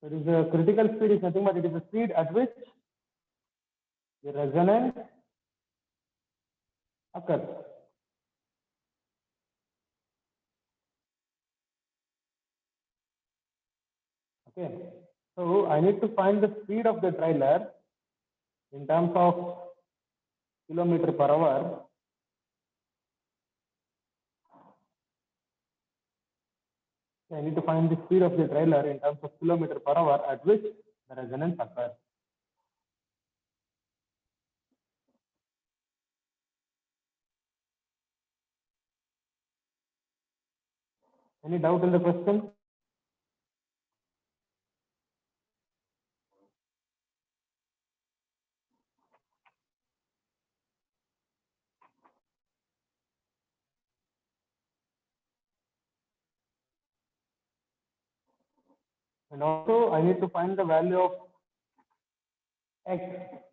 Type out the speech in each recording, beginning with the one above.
It is a critical speed is nothing but it is the speed at which the resonance occurs. Okay, so I need to find the speed of the trailer in terms of kilometer per hour. I need to find the speed of the trailer in terms of kilometer per hour at which the resonance occurs. Any doubt in the question? And also I need to find the value of x,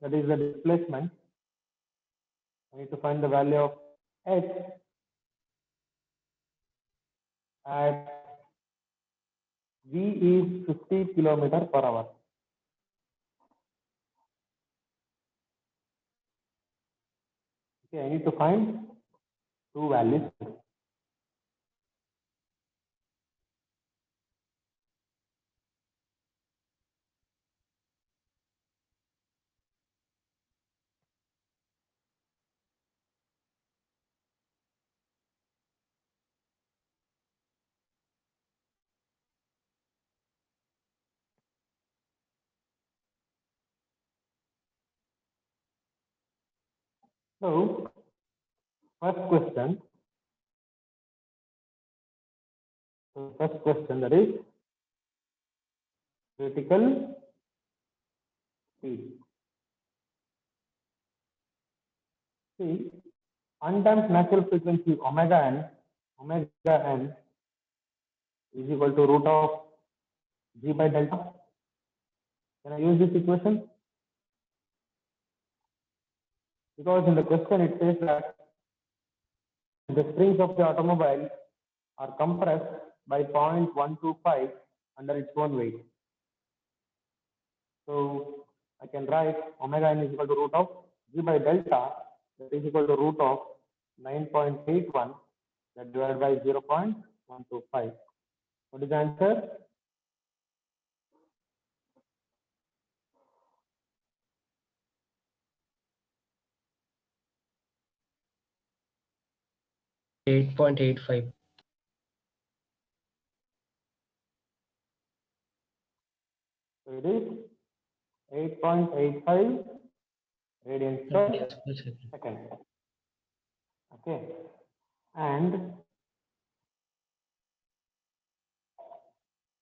that is the displacement. I need to find the value of x at v is 50 kilometer per hour. Okay, I need to find two values. So, first question that is critical speed. See, undamped natural frequency omega n is equal to root of g by delta. Can I use this equation? Because in the question it says that the springs of the automobile are compressed by 0.125 under its own weight. So I can write omega n is equal to root of g by delta, that is equal to root of 9.81 that divided by 0.125. What is the answer? $8.85. So it is 8.85 radians per second. Okay, and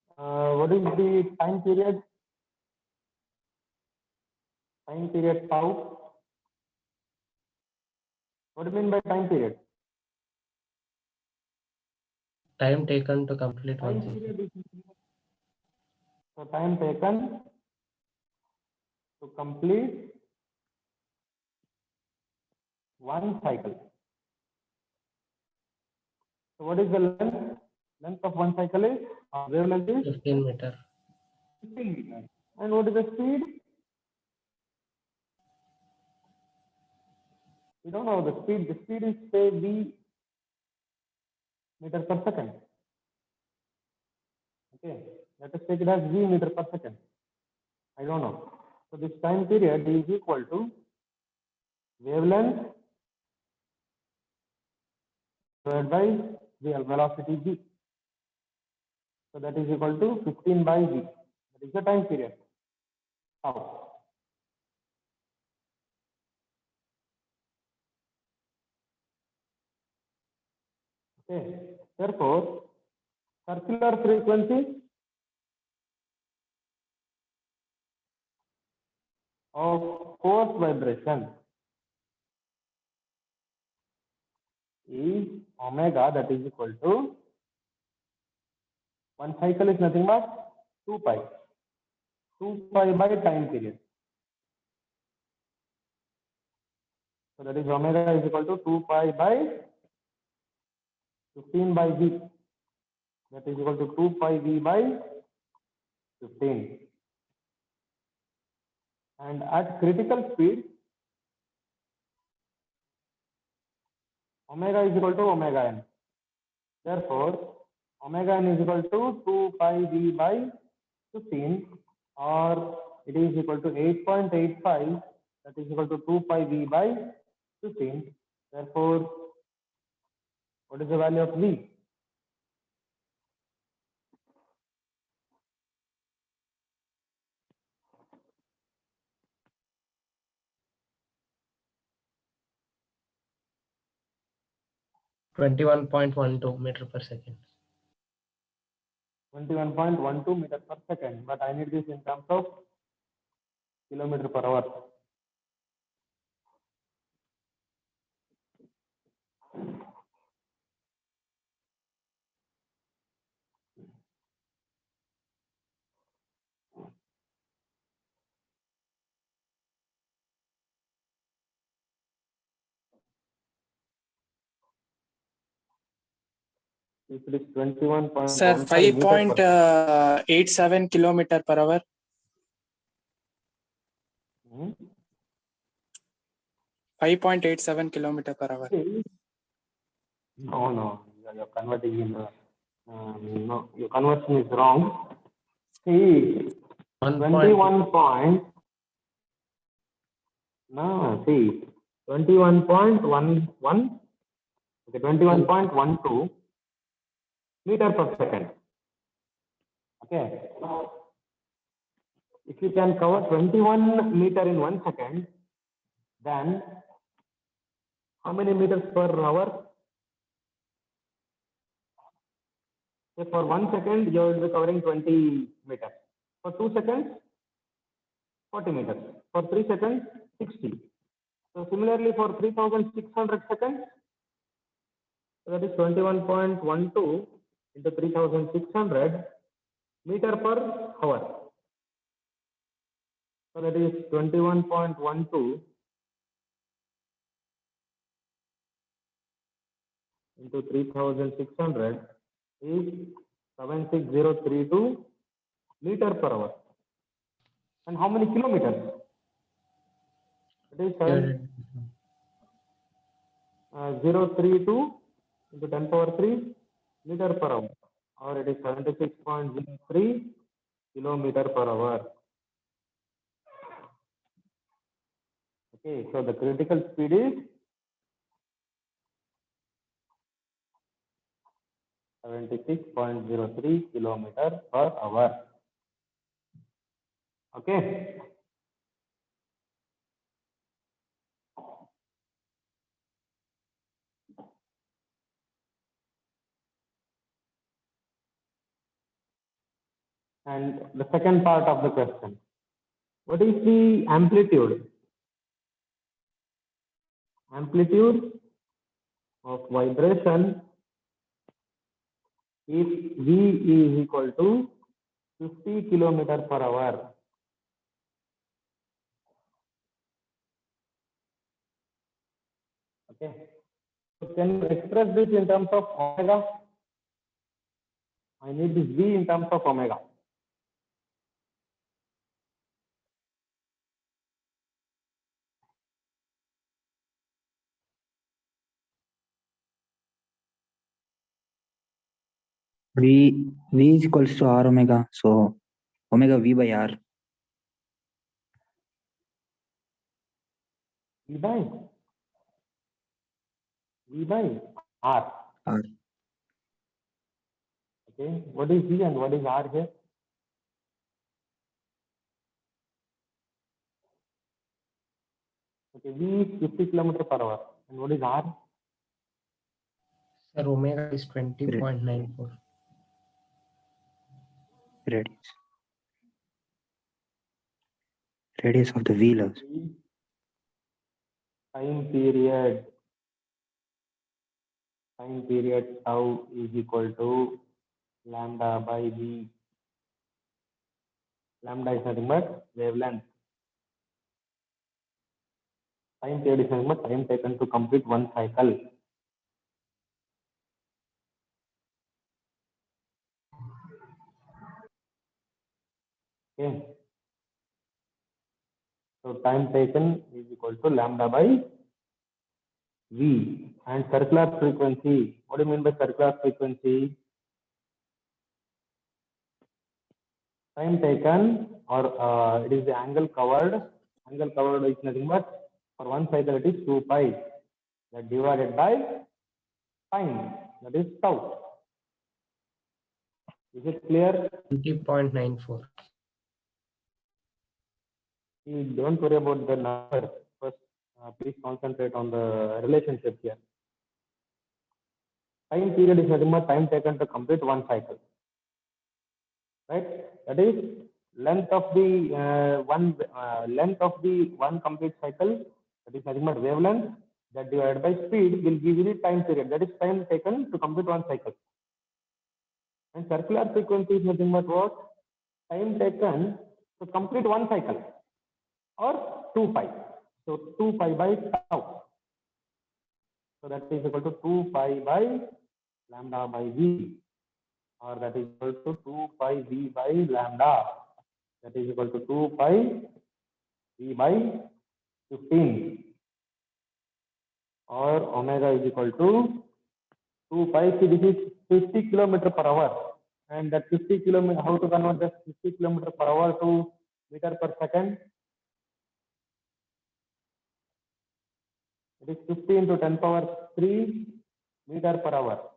what is the time period? Time period tau. What do you mean by time period? Time taken to complete Time one cycle. period is so time taken to complete one cycle. So what is the length? Length of one cycle is wavelength is 15 meter. 15 meters. And what is the speed? We don't know the speed. The speed is say v meter per second. Okay, let us take it as v meter per second. I don't know. So this time period is equal to wavelength divided by the velocity g. So that is equal to 15 by v. That is the time period. How? Okay. Therefore, circular frequency of force vibration is omega, that is equal to one cycle is nothing but 2 pi by time period. So that is omega is equal to 2 pi by 15 by v. That is equal to 2 pi v by 15. And at critical speed, omega is equal to omega n. Therefore, omega n is equal to 2 pi v by 15, or it is equal to 8.85, that is equal to 2 pi v by 15. Therefore, what is the value of v? $21.12 meter per second. 21.12 meter per second, but I need this in terms of kilometer per hour. If it is 21.15 Sir, meter per 5.87 kilometer per hour. Hmm? 5.87 kilometer per hour. No, you're converting in. No, your conversion is wrong. See, 21 point. No, see, 21.11. Okay, 21.12 meter per second. Okay. If you can cover 21 meter in 1 second, then how many meters per hour? So for 1 second, you will be covering 20 meters. For 2 seconds, 40 meters. For 3 seconds, 60. So similarly, for 3,600 seconds, that is 21.12 into 3,600 meter per hour. So that is 21.12 into 3,600 is 76032 meter per hour. And how many kilometers? It is 032 into 10 power 3 meter per hour, or it is 76.03 kilometer per hour. Okay, so the critical speed is 76.03 kilometer per hour. Okay. And the second part of the question, what is the amplitude? Amplitude of vibration if V is equal to 50 kilometer per hour. Okay. So can you express this in terms of omega? I need this V in terms of omega. V is equals to R omega. So omega V by R. V by R. R. Okay. What is V and what is R here? Okay. V is 50 kilometer per hour. And what is R? Sir, omega is 20.94. Radius of the wheelers. Time period tau is equal to lambda by V. Lambda is nothing but wavelength. Time period is nothing but time taken to complete one cycle. Okay. So time taken is equal to lambda by V. And circular frequency. What do you mean by circular frequency? Time taken, or it is the angle covered. Angle covered is nothing but for one cycle it is 2 pi. That divided by time, that is tau. Is it clear? 20.94. You don't worry about the number. First, please concentrate on the relationship here. Time period is nothing but time taken to complete one cycle, right? That is length of the one complete cycle. That is nothing but wavelength. That divided by speed will give you the time period. That is time taken to complete one cycle. And circular frequency is nothing but what? Time taken to complete one cycle, or 2 pi. So 2 pi by tau. So that is equal to 2 pi by lambda by V, or that is equal to 2 pi V by lambda. That is equal to 2 pi V by 15, or omega is equal to 2 pi. See, this is 50 kilometer per hour, and that 50 kilometer, how to convert that 50 kilometer per hour to meter per second? It is 50 into 10 power 3 meter per hour.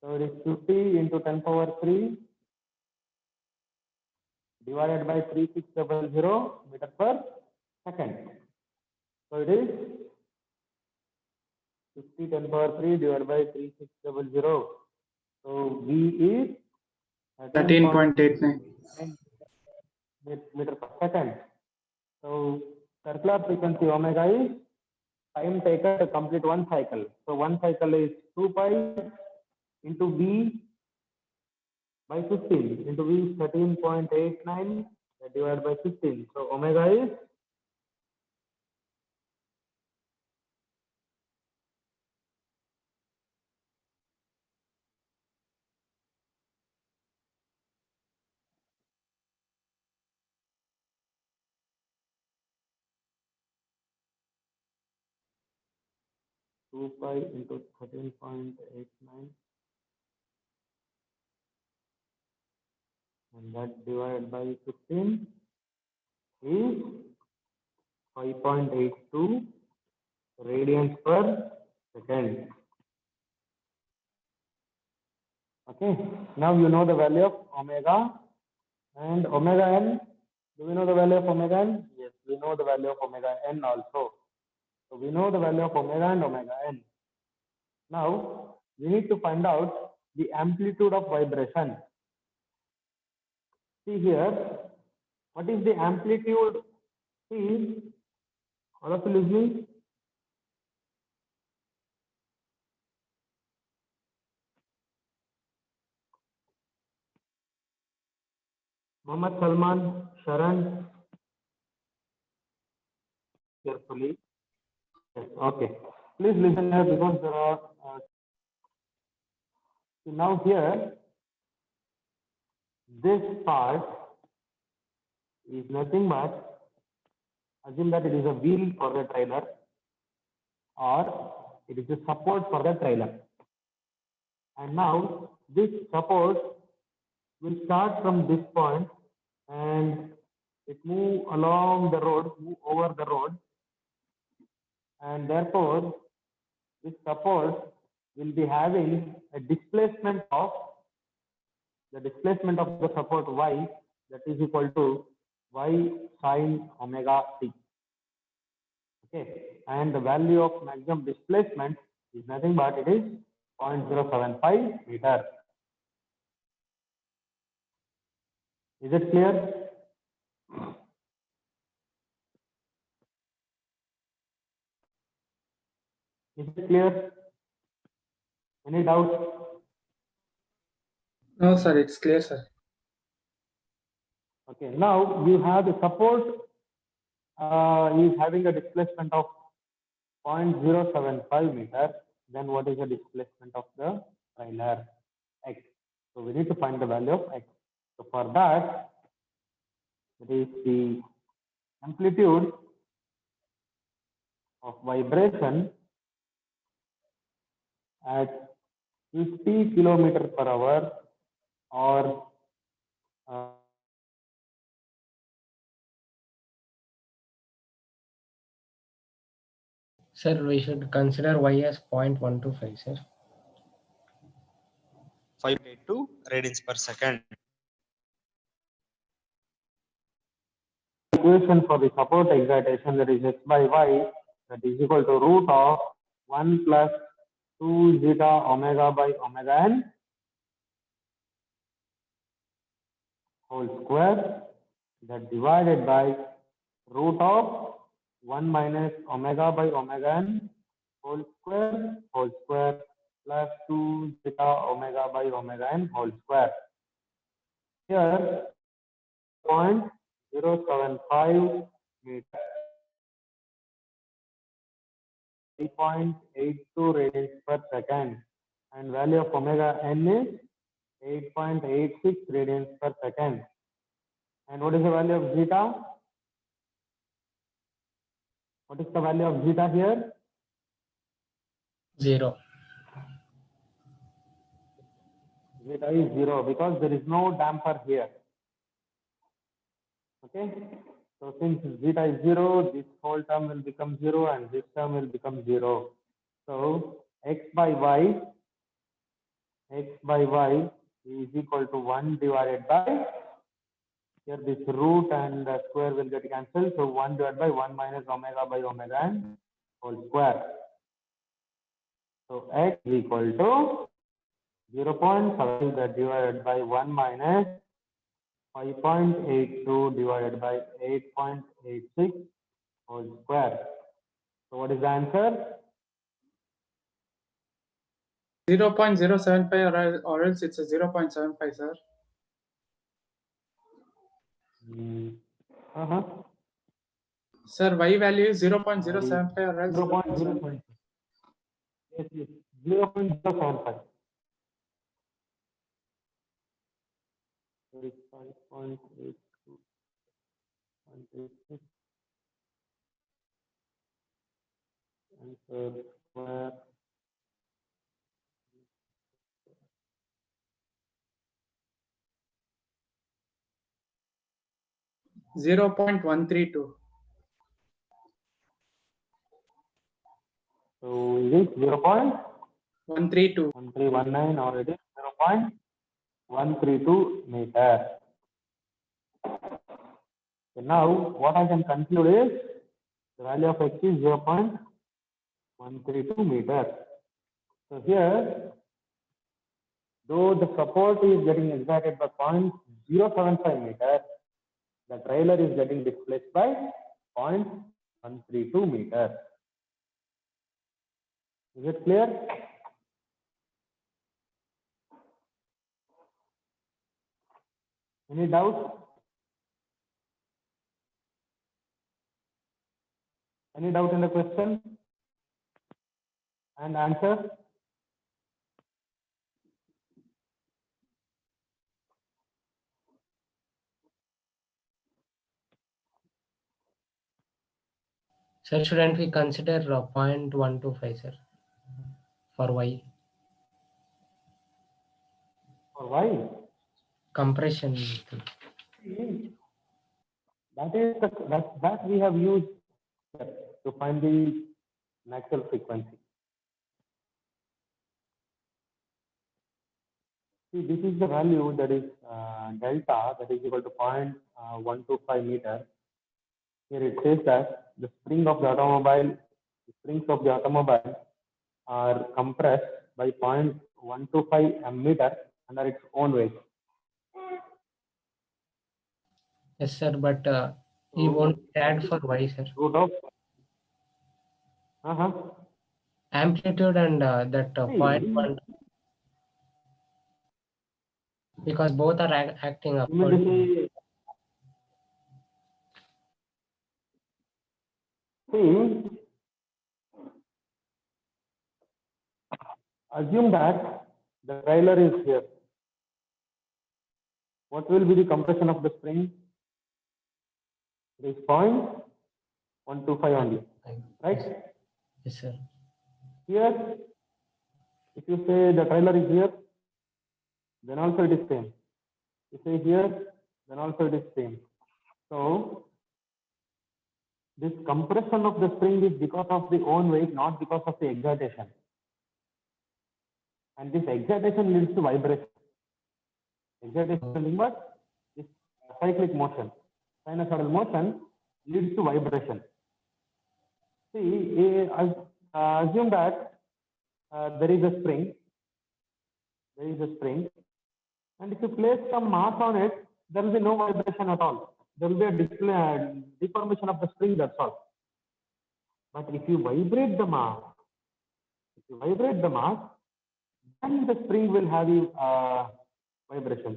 So it is 50 into 10 power 3 divided by 3600 meter per second. So it is 50 10 power 3 divided by 3600. So V is 13.89. meter per second. So circular frequency omega is time taken to complete one cycle. So one cycle is 2 pi into V by 15 into V is 13.89 divided by 15. So omega is 2 pi into 13.89, and that divided by 15 is 5.82 radians per second. Okay, now you know the value of omega and omega n. Do we know the value of omega n? Yes, we know the value of omega n also. So we know the value of omega and omega n. Now we need to find out the amplitude of vibration. See here, what is the amplitude? See, all of you listening? Muhammad Salman, Sharan, carefully. Yes, okay. Please listen here because there are. Now here, this part is nothing but, assume that it is a wheel for the trailer, or it is a support for the trailer. And now this support will start from this point and it move along the road, move over the road, and therefore this support will be having a displacement of the support y, that is equal to y sine omega t. Okay, and the value of maximum displacement is nothing but it is 0.075 meter. Is it clear? Is it clear? Any doubt? No, sir, it's clear, sir. Okay, now you have the support is having a displacement of 0.075 meter. Then what is the displacement of the trailer? X. So we need to find the value of X. So for that, it is the amplitude of vibration at 50 kilometers per hour or Sir, we should consider y as 0.125, sir. 582 radians per second. equation for the support excitation, that is x by y, that is equal to root of 1 plus 2 zeta omega by omega n whole square, that divided by root of 1 minus omega by omega n whole square plus 2 zeta omega by omega n whole square. Here 0.075 meter, 3.82 radians per second, and value of omega n is 8.86 radians per second. And what is the value of zeta? What is the value of zeta here? 0. Zeta is 0 because there is no damper here. Okay. So since zeta is 0, this whole term will become 0 and this term will become 0. So x by y is equal to 1 divided by, here this root and the square will get cancelled. So 1 divided by 1 minus omega by omega n whole square. So x is equal to 0.7 that divided by 1 minus 5.82 divided by 8.86 whole square. So what is the answer? 0.075 or else it's a 0.75, sir. Sir, y value is 0.075 or else 0.075. Yes, yes, 0.075. That is 5.82. 186. Answer square. Zero 0.132. So is it 0.1319 132. or it is 0.132 meter? So now what I can conclude is the value of x is 0.132 meter. So here, though the support is getting excited by 0.075 meter, the trailer is getting displaced by 0.132 meter. Is it clear? Any doubts? Any doubt in the question and answer? Sir, shouldn't we consider 0.125, sir, for y? Or why? Compression. That we have used to find the natural frequency. See, this is the value that is delta, that is equal to 0.125 meter. Here it says that the springs of the automobile are compressed by 0.125 meter under its own weight. Yes, sir, but he won't add for y, sir. Root of Amplitude and that 0.1, because both are acting upward. See, assume that the trailer is here. what will be the compression of the spring? It is 0.125 only, right? Yes, sir. Here, if you say the trailer is here, then also it is same. If you say here, then also it is same. So this compression of the spring is because of the own weight, not because of the excitation. And this excitation leads to vibration. Excitation is nothing but this cyclic motion, sinusoidal motion leads to vibration. See, assume that there is a spring. There is a spring, and if you place some mass on it, there will be no vibration at all. There will be a deformation of the spring. That's all. But if you vibrate the mass, then the spring will have vibration.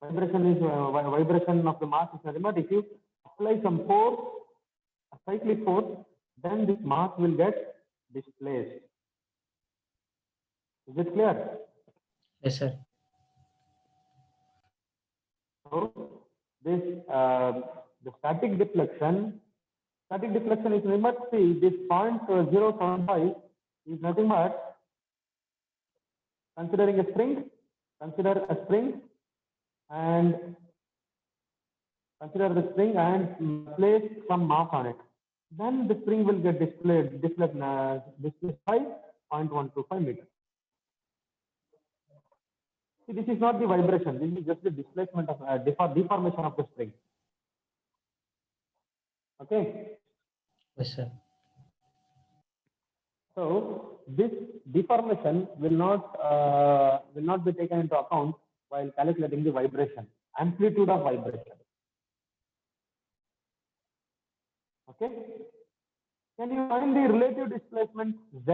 Vibration is vibration of the mass is nothing but if you apply some force, a cyclic force, then this mass will get displaced. Is it clear? Yes, sir. So this the static deflection is nothing but see this 0.075 is nothing but consider a spring and consider the spring and place some mass on it. Then the spring will get displaced by 0.125 meters. See, this is not the vibration. This is just the displacement of deformation of the spring. Okay. Yes, sir. So this deformation will not be taken into account while calculating the vibration, amplitude of vibration. Okay. Can you find the relative displacement Z?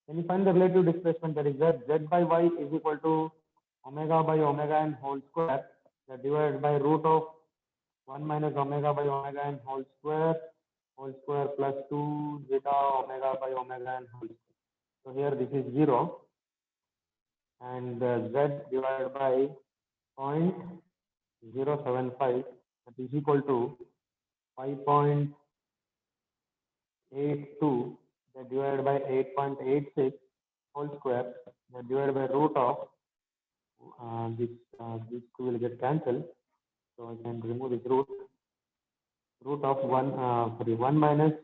Can you find the relative displacement that is Z by Y is equal to omega by omega n whole square that divided by root of 1 minus omega by omega n whole square plus 2 zeta omega by omega n whole square. So here this is 0 and Z divided by 0.075 that is equal to 5.82 that divided by 8.86 whole square that divided by root of this two will get cancelled. So I can remove this root of 1 minus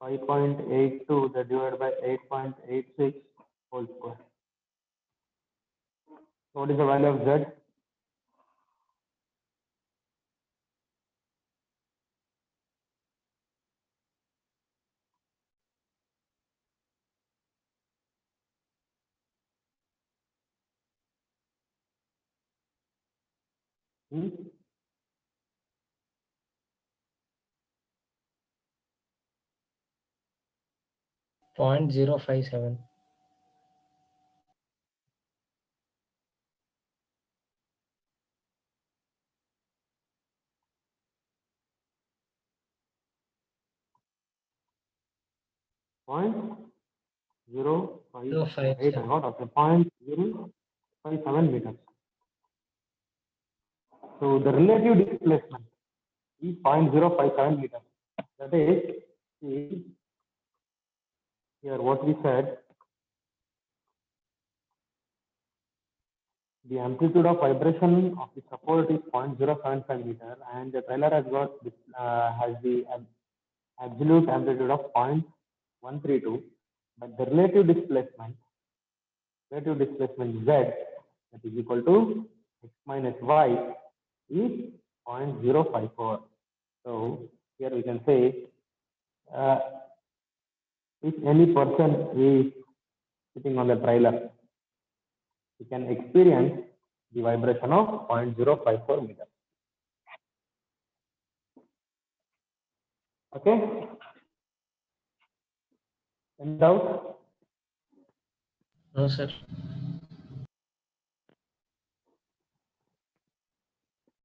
5.82 that divided by 8.86 whole square. So what is the value of Z? Hmm? Point 057. Point 058. 057. I got okay. 0.057 meters. So the relative displacement is 0.057 meters. That is, see, here what we said, the amplitude of vibration of the support is 0.075 meter, and the trailer has got has the absolute amplitude of 0.132, but the relative displacement Z that is equal to x minus y is 0.054. So here we can say if any person is sitting on the trailer, he can experience the vibration of 0.054 meters. Okay? Any doubt? No, sir.